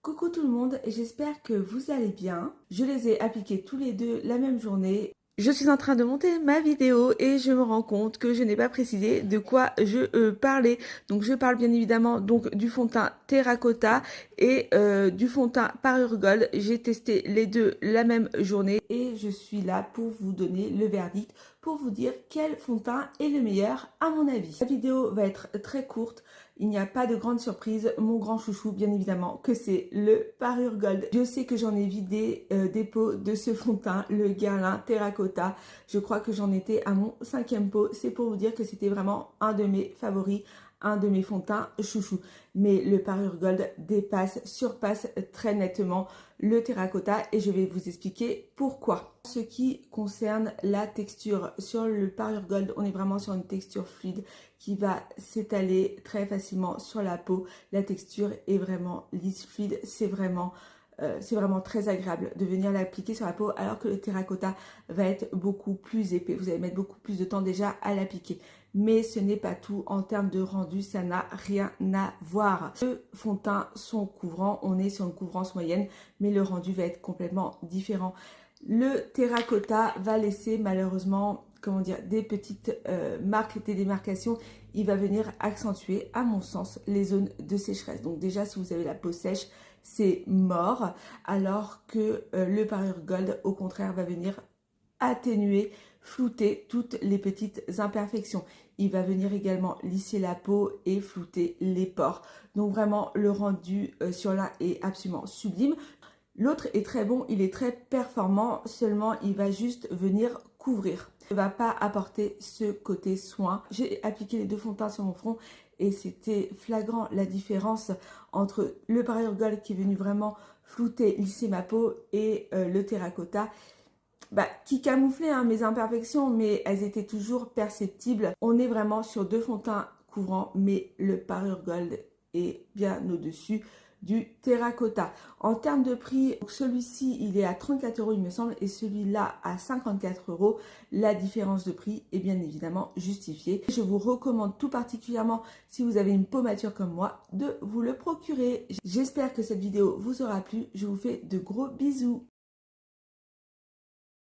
Coucou tout le monde, j'espère que vous allez bien. Je les ai appliqués tous les deux la même journée. Je suis en train de monter ma vidéo et je me rends compte que je n'ai pas précisé de quoi je parlais. Donc je parle bien évidemment du fond de teint Terracotta et du fond de teint Parure Gold. J'ai testé les deux la même journée et je suis là pour vous donner le verdict, pour vous dire quel fond de teint est le meilleur à mon avis. La vidéo va être très courte. Il n'y a pas de grande surprise, mon grand chouchou bien évidemment que c'est le Parure Gold. Je sais que j'en ai vidé des pots de ce fond de teint, le Guerlain Terracotta. Je crois que j'en étais à mon 5e pot. C'est pour vous dire que c'était vraiment un de mes favoris, un de mes fonds de teint chouchou. Mais le Parure Gold surpasse très nettement le Terracotta et je vais vous expliquer pourquoi. Ce qui concerne la texture, sur le Parure Gold, on est vraiment sur une texture fluide qui va s'étaler très facilement sur la peau. La texture est vraiment lisse, fluide, c'est vraiment très agréable de venir l'appliquer sur la peau, alors que le terracotta va être beaucoup plus épais. Vous allez mettre beaucoup plus de temps déjà à l'appliquer. Mais ce n'est pas tout en termes de rendu, ça n'a rien à voir. Le fond de teint sont couvrants, on est sur une couvrance moyenne, mais le rendu va être complètement différent. Le terracotta va laisser malheureusement, comment dire, des petites marques de démarcation. Il va venir accentuer, à mon sens, les zones de sécheresse. Donc déjà, si vous avez la peau sèche, c'est mort, alors que le Parure Gold, au contraire, va venir atténuer, flouter toutes les petites imperfections. Il va venir également lisser la peau et flouter les pores. Donc vraiment, le rendu sur l'un est absolument sublime. L'autre est très bon, il est très performant, seulement il va juste venir couvrir. Il ne va pas apporter ce côté soin. J'ai appliqué les deux fonds de teint sur mon front et c'était flagrant la différence entre le Parure Gold qui est venu vraiment flouter, lisser ma peau et le terracotta qui camouflait mes imperfections, mais elles étaient toujours perceptibles. On est vraiment sur deux fonds de teint couvrants, mais le Parure Gold est bien au-dessus du terracotta. En termes de prix, celui-ci il est à 34 € il me semble et celui-là à 54 €. La différence de prix est bien évidemment justifiée. Je vous recommande tout particulièrement, si vous avez une peau mature comme moi, de vous le procurer. J'espère que cette vidéo vous aura plu. Je vous fais de gros bisous.